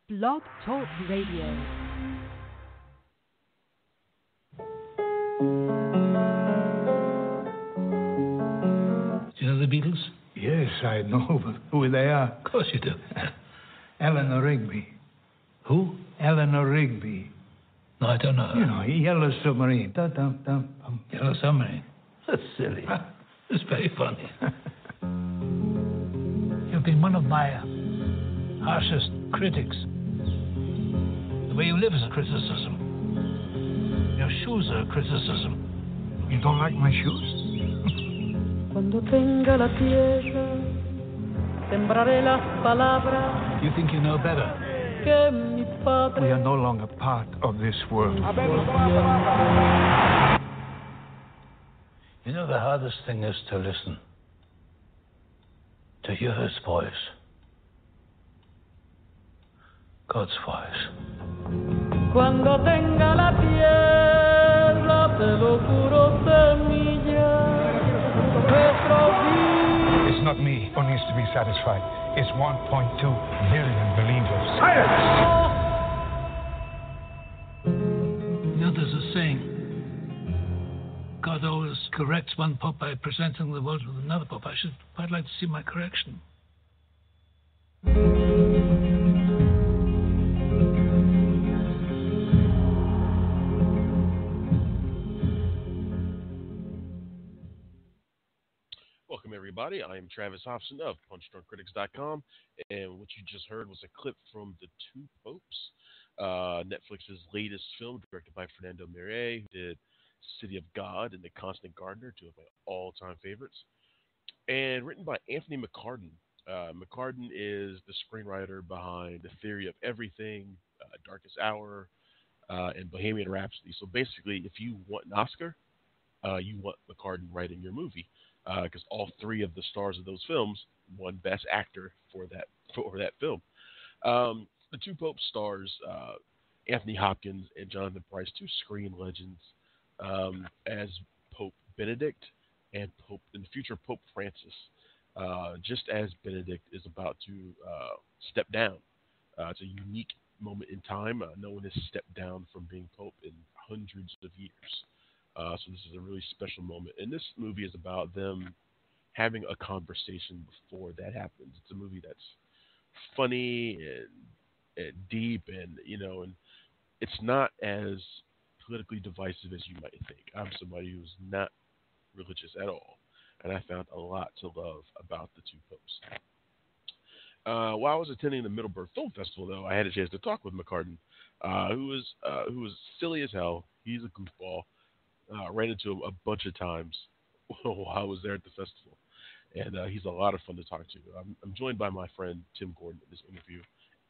Blog Talk Radio. Do you know the Beatles? Yes, I know who they are. Of course you do. Eleanor Rigby. Who? Eleanor Rigby. No, I don't know her. You know, Yellow Submarine. Dum-dum-dum. Yellow Submarine? That's silly. It's very funny. You've been one of my harshest critics. The way you live is a criticism. Your shoes are a criticism. You don't like my shoes? Cuando tenga la tierra, sembraré las palabras. You think you know better? Que mi padre. We are no longer part of this world. You know, the hardest thing is to listen. To hear his voice. God's voice. Cuando tenga la tierra, te lo juro, semilla. It's not me who needs to be satisfied. It's 1.2 billion believers. Silence! You know, there's a saying. God always corrects one pope by presenting the world with another pope. I'd like to see my correction. Welcome, everybody. I am Travis Hopson of PunchDrunkCritics.com, and what you just heard was a clip from The Two Popes, Netflix's latest film, directed by Fernando Miret, who did City of God and The Constant Gardener, two of my all-time favorites, and written by Anthony McCarten. McCarten is the screenwriter behind The Theory of Everything, Darkest Hour, and Bohemian Rhapsody. So basically, if you want an Oscar, you want McCarten writing your movie, because all three of the stars of those films won Best Actor for that film. The Two Popes stars Anthony Hopkins and Jonathan Pryce, two screen legends, as Pope Benedict and the future Pope Francis. Just as Benedict is about to step down, it's a unique moment in time. No one has stepped down from being Pope in hundreds of years. So this is a really special moment. And this movie is about them having a conversation before that happens. It's a movie that's funny and deep, and it's not as politically divisive as you might think. I'm somebody who's not religious at all, and I found a lot to love about The Two Popes. While I was attending the Middleburg Film Festival, though, I had a chance to talk with McCarten, who was silly as hell. He's a goofball. Ran into him a bunch of times while I was there at the festival, and he's a lot of fun to talk to. I'm joined by my friend Tim Gordon in this interview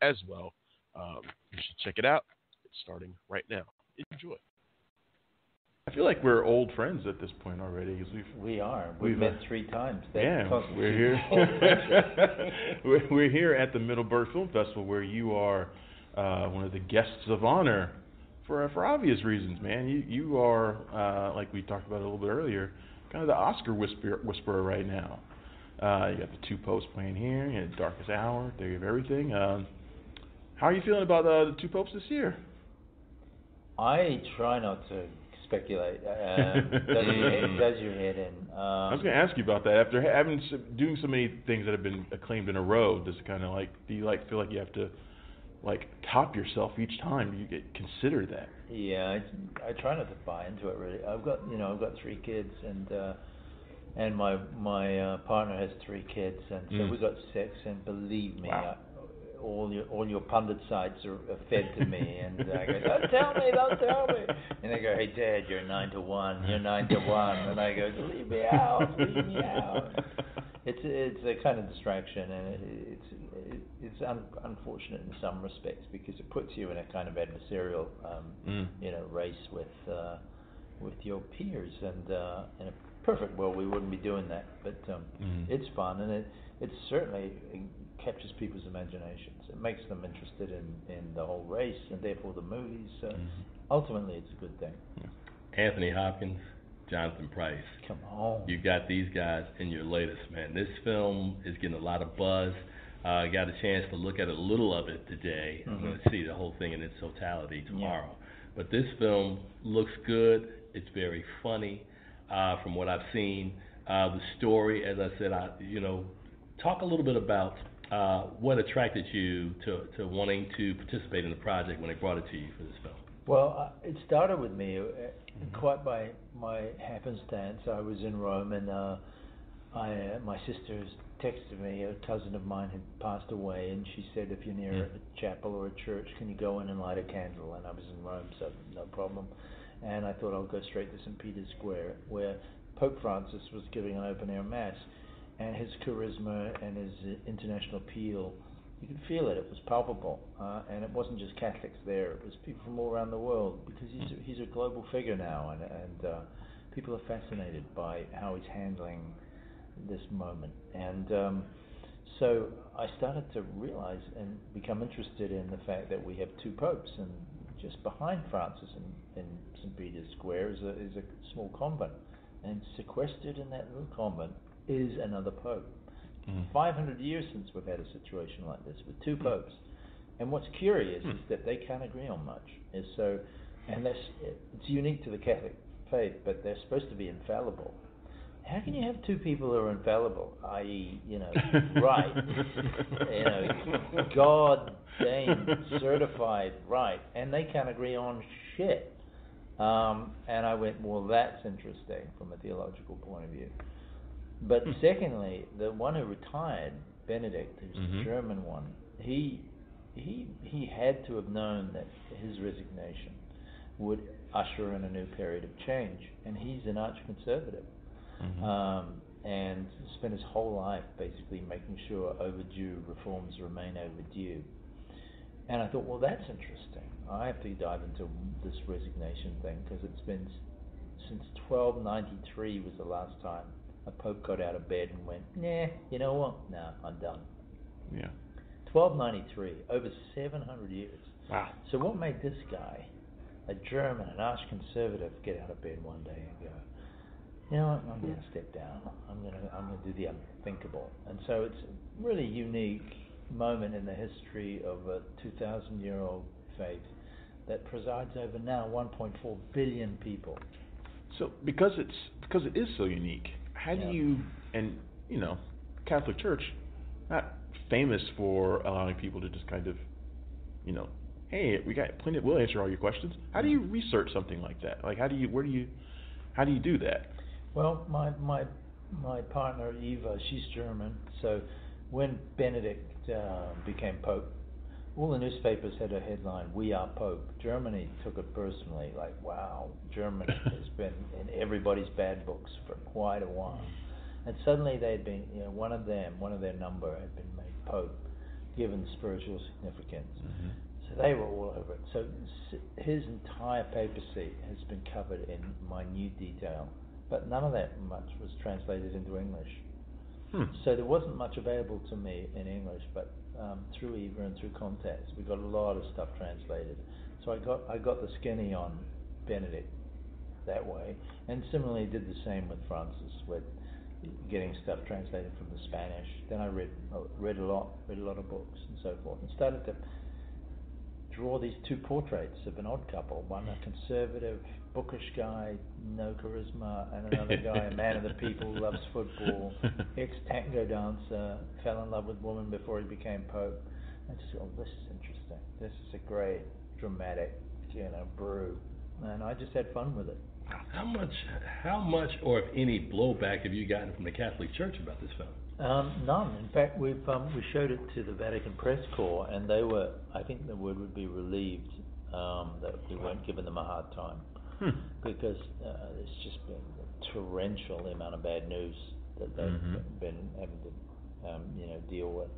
as well. You should check it out. It's starting right now. Enjoy. I feel like we're old friends at this point already. Cause We've met 3 times. We're here. We're here at the Middleburg Film Festival, where you are one of the guests of honor for obvious reasons, man. You are, like we talked about a little bit earlier, kind of the Oscar whisperer right now. You got The Two Popes playing here. You had Darkest Hour, Theory of Everything. How are you feeling about The Two Popes this year? I try not to speculate. Does your head in? I was going to ask you about that. After doing so many things that have been acclaimed in a row, does it kind of do you feel like you have to top yourself each time? Do you consider that? Yeah, I try not to buy into it really. I've got 3 kids, and my partner has 3 kids, and so we've got 6. And believe me, wow. All your pundit sites are fed to me, and I go, don't tell me, and they go, hey Dad, you're 9 to 1, and I go, leave me out. It's a kind of distraction, and it's unfortunate in some respects, because it puts you in a kind of adversarial race with your peers, and in a perfect world we wouldn't be doing that, but it's fun, and it certainly captures people's imaginations. It makes them interested in the whole race, and therefore the movies. So ultimately it's a good thing. Anthony Hopkins, Jonathan Pryce. Come on. You got these guys in your latest, man. This film is getting a lot of buzz. Got a chance to look at a little of it today. I'm going to see the whole thing in its totality tomorrow. Yeah. But this film looks good. It's very funny, from what I've seen. The story, as I said, talk a little bit about what attracted you to wanting to participate in the project when they brought it to you for this film. Well, it started with me quite by my happenstance. I was in Rome, and my sister texted me. A cousin of mine had passed away, and she said, if you're near a chapel or a church, can you go in and light a candle? And I was in Rome, so no problem. And I thought I'll go straight to St. Peter's Square, where Pope Francis was giving an open-air mass. And his charisma and his international appeal, you could feel it. It was palpable. And it wasn't just Catholics there. It was people from all around the world, because he's a global figure now. And people are fascinated by how he's handling this moment. And so I started to realize and become interested in the fact that we have two popes, and just behind Francis in St. Peter's Square is a small convent, and sequestered in that little convent is another pope. 500 years since we've had a situation like this with two popes. And what's curious is that they can't agree on much. And it's unique to the Catholic faith, but they're supposed to be infallible. How can you have two people who are infallible, i.e., right, God-deigned, certified right, and they can't agree on shit? And I went, well, that's interesting from a theological point of view. But secondly, the one who retired, Benedict, who's the German one, he had to have known that his resignation would usher in a new period of change, and he's an arch-conservative. And spent his whole life basically making sure overdue reforms remain overdue. And I thought, well, that's interesting. I have to dive into this resignation thing, because it's been since 1293 was the last time a pope got out of bed and went, nah, you know what? No, I'm done. Yeah. 1293, over 700 years. Wow. So what made this guy, a German, an arch-conservative, get out of bed one day and go, you know what, I'm going to step down. I'm going to do the unthinkable. And so it's a really unique moment in the history of a 2,000-year-old faith that presides over now 1.4 billion people. So because it is so unique, how do you, and Catholic Church, not famous for allowing people to just kind of, hey, we got plenty, we'll answer all your questions. How do you research something like that? Like, how do you do that? Well, my partner Eva, she's German, so when Benedict became Pope, all the newspapers had a headline, "We are Pope." Germany took it personally, like, wow, Germany has been in everybody's bad books for quite a while. And suddenly they'd been, one of their number had been made Pope, given spiritual significance. So they were all over it. So his entire papacy has been covered in minute detail, but none of that much was translated into English. So there wasn't much available to me in English, but through Eva and through contacts, we got a lot of stuff translated. So I got the skinny on Benedict that way, and similarly did the same with Francis, with getting stuff translated from the Spanish. Then I read a lot of books and so forth, and started to draw these two portraits of an odd couple, one a conservative, bookish guy, no charisma, and another guy, a man of the people, loves football, ex-tango dancer, fell in love with woman before he became Pope. I just thought, this is interesting. This is a great, dramatic, brew. And I just had fun with it. How much, or if any, blowback have you gotten from the Catholic Church about this film? None. In fact, we showed it to the Vatican Press Corps, and they were, I think the word would be relieved that we weren't giving them a hard time, because it's just been a torrential amount of bad news that they've been having to deal with.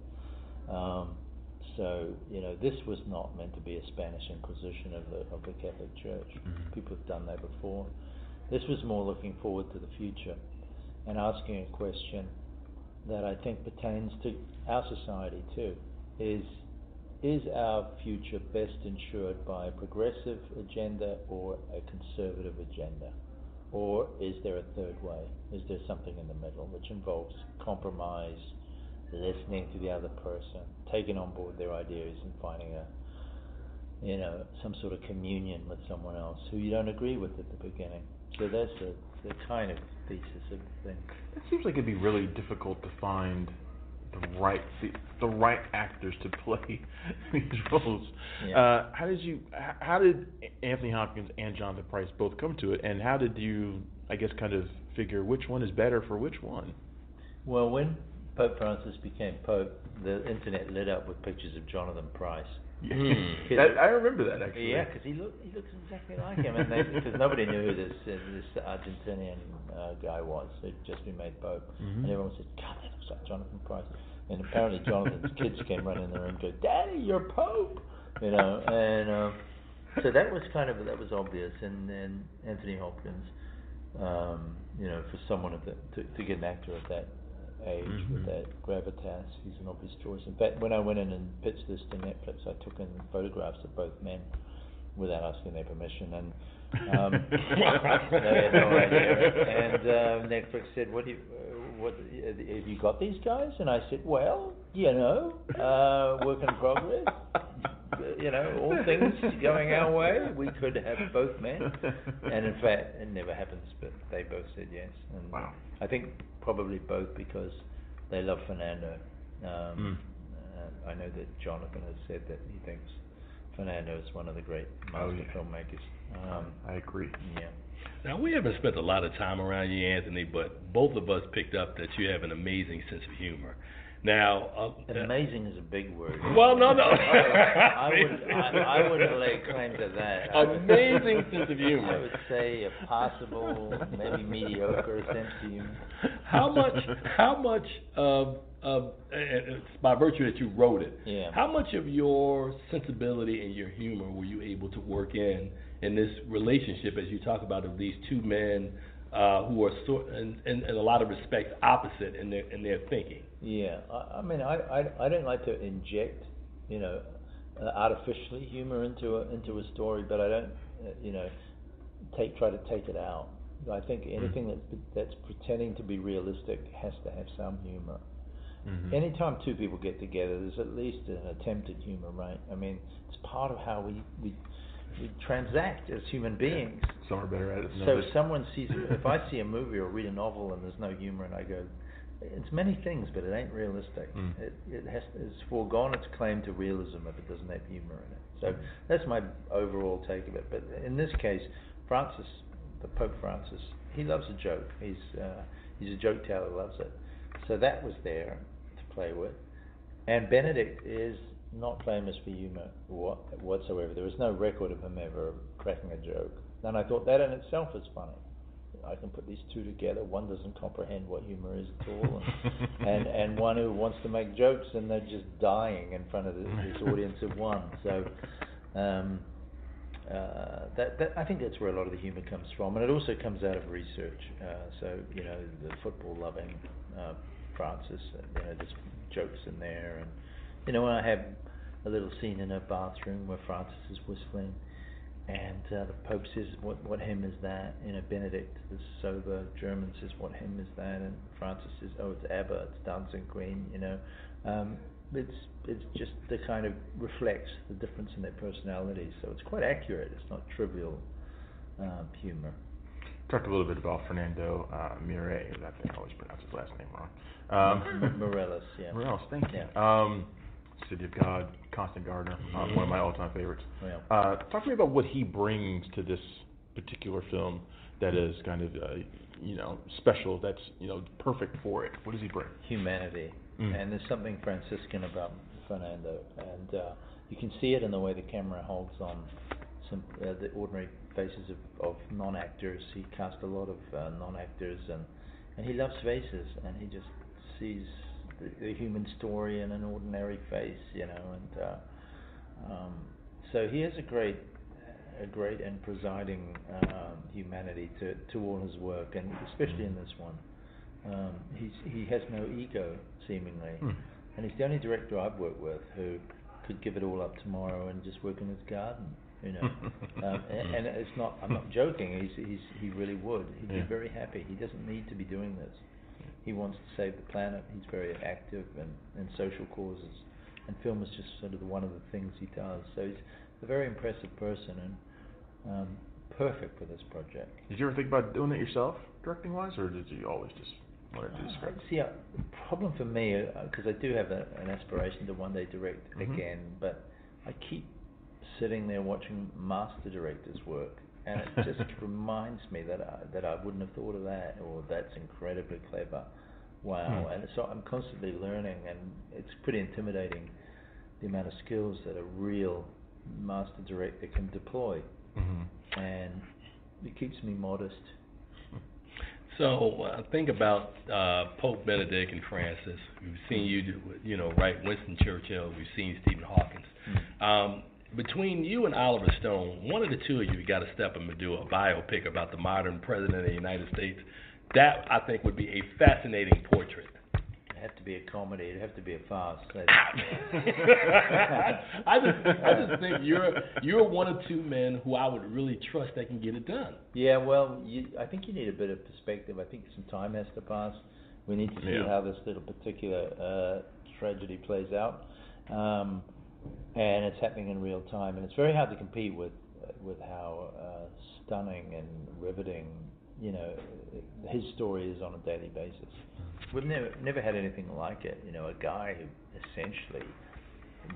So this was not meant to be a Spanish Inquisition of the Catholic Church. People have done that before. This was more looking forward to the future and asking a question that I think pertains to our society too. Is our future best ensured by a progressive agenda or a conservative agenda? Or is there a third way? Is there something in the middle which involves compromise, listening to the other person, taking on board their ideas, and finding some sort of communion with someone else who you don't agree with at the beginning. So that's the kind of thesis of the thing. It seems like it'd be really difficult to find the right actors to play these roles. Yeah. How did Anthony Hopkins and Jonathan Pryce both come to it, and how did you, I guess, kind of figure which one is better for which one? Well, when Pope Francis became Pope, the internet lit up with pictures of Jonathan Pryce. I remember that, actually. Yeah, because he looks exactly like him, and because nobody knew who this Argentinian guy was who'd just been made Pope, and everyone said, "God, that looks like Jonathan Pryce." And apparently Jonathan's kids came running in the room and go, "Daddy, you're Pope," and so that was obvious. And then Anthony Hopkins, for someone to get an actor of that age with that gravitas, he's an obvious choice. In fact, when I went in and pitched this to Netflix, I took in photographs of both men without asking their permission, and they had no idea. And Netflix said, "What have you got these guys?" And I said, "Well, work in progress. All things going our way, we could have both men." And in fact, it never happens, but they both said yes. And wow. I think probably both because they love Fernando. I know that Jonathan has said that he thinks Fernando is one of the great master filmmakers. I agree. Yeah. Now, we haven't spent a lot of time around you, Anthony, but both of us picked up that you have an amazing sense of humor. Now, amazing is a big word. Well, no. I wouldn't lay claim to that. Amazing sense of humor. I would say a possible, maybe mediocre sense of humor. How much of by virtue that you wrote it, how much of your sensibility and your humor were you able to work in this relationship, as you talk about, of these two men who are in a lot of respects opposite in their thinking? Yeah, I mean, I don't like to inject, artificially humor into a story, but I don't, try to take it out. I think anything that's pretending to be realistic has to have some humor. Anytime two people get together, there's at least an attempt at humor, right? I mean, it's part of how we transact as human beings. Some are better at it than so others. If someone sees, if I see a movie or read a novel and there's no humor, and I go, it's many things, but it ain't realistic. It's foregone its claim to realism if it doesn't have humor in it. So that's my overall take of it. But in this case, Francis, the Pope Francis, he loves a joke. He's a joke teller, loves it. So that was there to play with. And Benedict is not famous for humor whatsoever. There was no record of him ever cracking a joke. And I thought that in itself is funny. I can put these two together. One doesn't comprehend what humor is at all, and one who wants to make jokes, and they're just dying in front of this audience of one. So that I think that's where a lot of the humor comes from, and it also comes out of research. So the football-loving Francis, there's jokes in there, and when I have a little scene in a bathroom where Francis is whistling, and the Pope says, what hymn is that? Benedict, the sober German, says, what hymn is that? And Francis says, oh, it's ABBA, it's Dancing Queen, It's just the kind of reflects the difference in their personalities. So it's quite accurate. It's not trivial humor. Talked a little bit about Fernando Miret. I think I always pronounce his last name wrong. Morelos, yeah. Morelos, thank you. City of God, Constant Gardener, one of my all-time favorites. Yeah. Talk to me about what he brings to this particular film that is kind of, special, that's, perfect for it. What does he bring? Humanity. And there's something Franciscan about Fernando. And you can see it in the way the camera holds on the ordinary faces of non-actors. He cast a lot of non-actors, and he loves faces, and he just sees the human story in an ordinary face, so he has a great and presiding humanity to all his work, and especially in this one. He has no ego, seemingly, and he's the only director I've worked with who could give it all up tomorrow and just work in his garden, and it's not. I'm not joking. He really would. He'd be very happy. He doesn't need to be doing this. he wants to save the planet. He's very active in social causes, and film is just sort of one of the things he does. So he's a very impressive person and perfect for this project. Did you ever think about doing it yourself, directing-wise, or did you always just want to do scripts? See, the problem for me, because I do have an aspiration to one day direct again, but I keep sitting there watching master directors work, and it just reminds me that I wouldn't have thought of that, or that's incredibly clever. Wow. And so I'm constantly learning, and it's pretty intimidating, the amount of skills that a real master director can deploy. And it keeps me modest. So think about Pope Benedict and Francis. We've seen you write Winston Churchill. We've seen Stephen Hopkins. Between you and Oliver Stone, one of the two of you got to step up and do a biopic about the modern president of the United States. That, I think, would be a fascinating portrait. It'd have to be a comedy. It'd have to be a farce. I just think you're one of two men who I would really trust that can get it done. Yeah, well, I think you need a bit of perspective. I think some time has to pass. We need to see how this little particular tragedy plays out, and it's happening in real time. And it's very hard to compete with how stunning and riveting, his story is on a daily basis. We've never had anything like it. A guy who essentially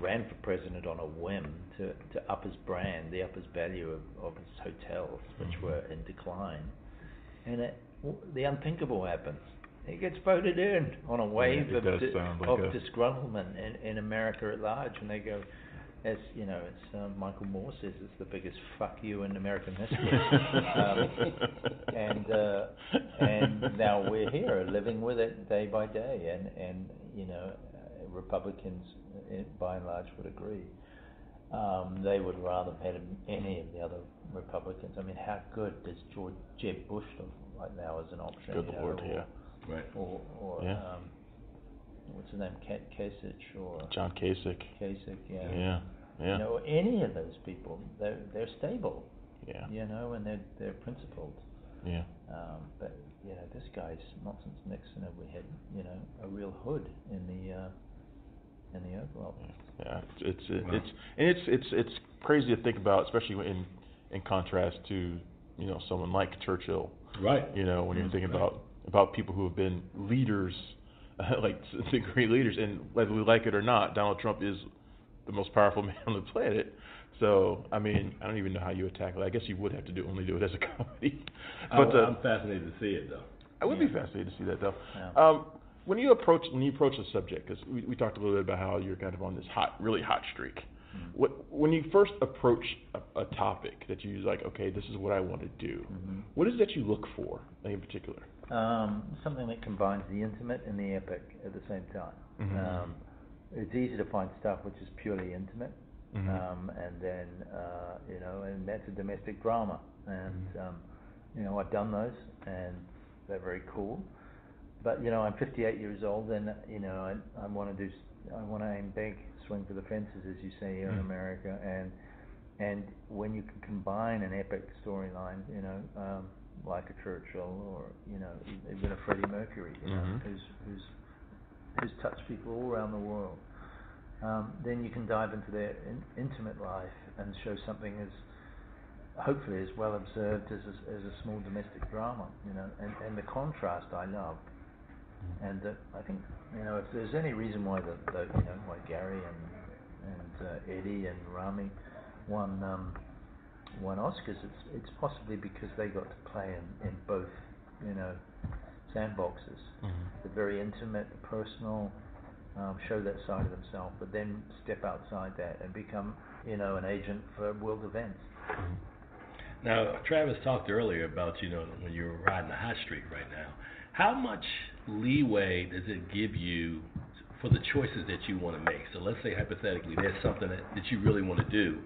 ran for president on a whim to up his brand, up his value of his hotels, which were in decline. And the unthinkable happens. He gets voted in on a wave of disgruntlement in America at large, and they go, as Michael Moore says, it's the biggest fuck you in American history. And now we're here living with it day by day, and Republicans by and large would agree. They would rather have had any of the other Republicans. I mean, how good does Jeb Bush look right now as an option? Good Lord, Right. Or what's his name, Kasich, or John Kasich. Yeah. Any of those people, they're stable. Yeah. And they're principled. Yeah. But this guy's not since Nixon have we had a real hood in the Oval Office. Yeah. It's crazy to think about, especially in contrast to someone like Churchill. Right. When you're thinking about people who have been leaders, like the great leaders, and whether we like it or not, Donald Trump is the most powerful man on the planet. So, I mean, I don't even know how you would tackle it. I guess you would have to only do it as a comedy. But I'm fascinated to see it, though. I would be fascinated to see that, though. Yeah. When you approach the subject, because we talked a little bit about how you're kind of on this really hot streak. When you first approach a topic that you like, okay, this is what I want to do. What is it that you look for in particular? Something that combines the intimate and the epic at the same time. It's easy to find stuff which is purely intimate, and then and that's a domestic drama, and I've done those, and they're very cool. But I'm 58 years old, and I want to aim big, swing for the fences, as you say here in America, and when you can combine an epic storyline, like a Churchill, or even a Freddie Mercury, who's touched people all around the world, then you can dive into their intimate life and show something as hopefully as well observed as a small domestic drama, and the contrast I love, and I think if there's any reason why why Gary and Eddie and Rami won Oscars, it's possibly because they got to play in both sandboxes, the very intimate, the personal, show that side of themselves, but then step outside that and become an agent for world events. Now, Travis talked earlier about when you're riding a hot streak right now. How much leeway does it give you for the choices that you want to make? So let's say hypothetically there's something that you really want to do.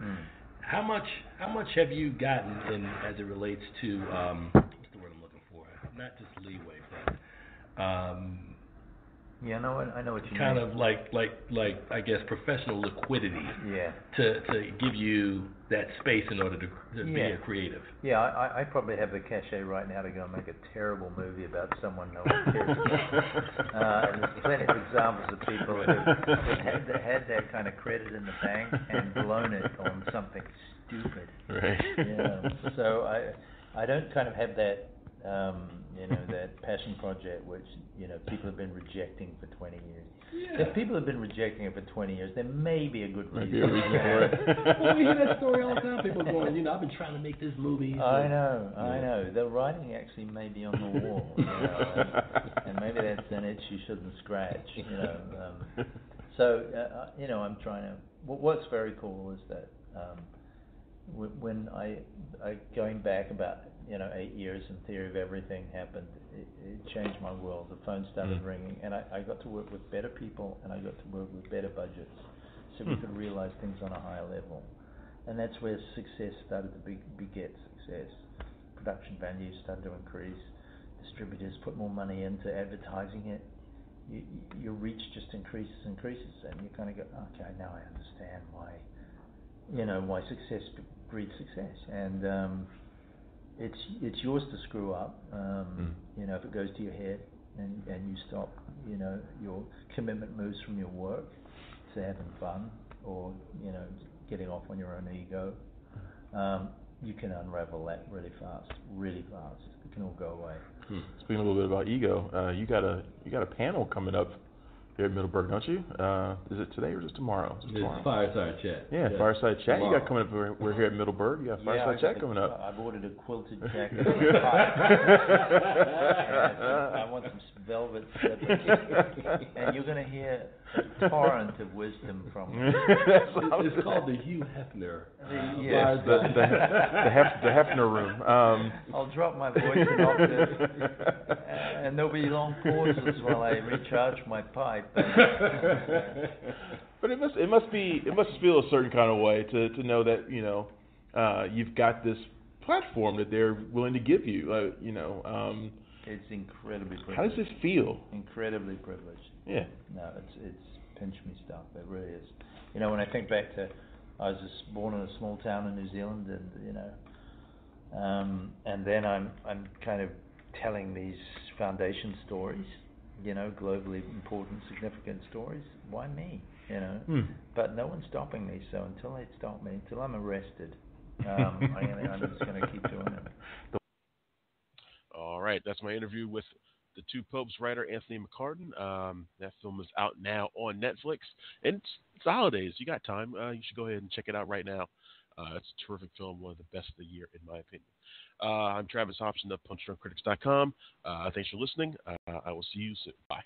How much have you gotten in as it relates to what's the word I'm looking for? Not just leeway, but Yeah, I know what you kind mean. of like I guess professional liquidity. Yeah. To give you that space in order to be a creative. Yeah, I probably have the cachet right now to go and make a terrible movie about someone no one cares about. And there's plenty of examples of people who've had that kind of credit in the bank and blown it on something stupid. Right. So I don't kind of have that that passion project which people have been rejecting for 20 years. Yeah. If people have been rejecting it for 20 years, there may be a good reason. For it. Well, we hear that story all the time. People going, I've been trying to make this movie. I know. The writing actually may be on the wall, and maybe that's an itch you shouldn't scratch. So I'm trying to. What's very cool is that when I going back about 8 years and Theory of Everything happened, it changed my world. The phone started ringing, and I got to work with better people, and I got to work with better budgets, so we could realize things on a higher level. And that's where success started to beget success. Production values started to increase. Distributors put more money into advertising it. Your reach just increases, and you kind of go, okay, now I understand why success breeds success. And it's yours to screw up, if it goes to your head and you stop, your commitment moves from your work to having fun or, getting off on your own ego. You can unravel that really fast. It can all go away. Speaking a little bit about ego, you got a panel coming up here at Middleburg, don't you? Is it today or is it tomorrow? It's Fireside Chat. Yeah, Fireside Chat. Tomorrow. You got coming up. We're here at Middleburg. You got Fireside Chat coming up. I've ordered a quilted jacket. And I want some velvet slippers. And you're going to hear a torrent of wisdom from me. It's called the Hugh Hefner. Yes, the Hefner room. I'll drop my voice an octave, and there'll be long pauses while I recharge my pipe. But it must feel a certain kind of way to know that you've got this platform that they're willing to give you. It's incredibly privileged. How does this feel? Incredibly privileged. Yeah. No, it's pinch me stuff. It really is. When I think back to, I was just born in a small town in New Zealand, and then I'm kind of telling these foundation stories. Globally important, significant stories. Why me? But no one's stopping me. So until they stop me, until I'm arrested, I'm just going to keep doing it. All right, that's my interview with the Two Popes writer Anthony McCarten. That film is out now on Netflix, and it's the holidays. You got time? You should go ahead and check it out right now. It's a terrific film, one of the best of the year, in my opinion. I'm Travis Hopson of PunchdrunkCritics.com. Thanks for listening. I will see you soon. Bye.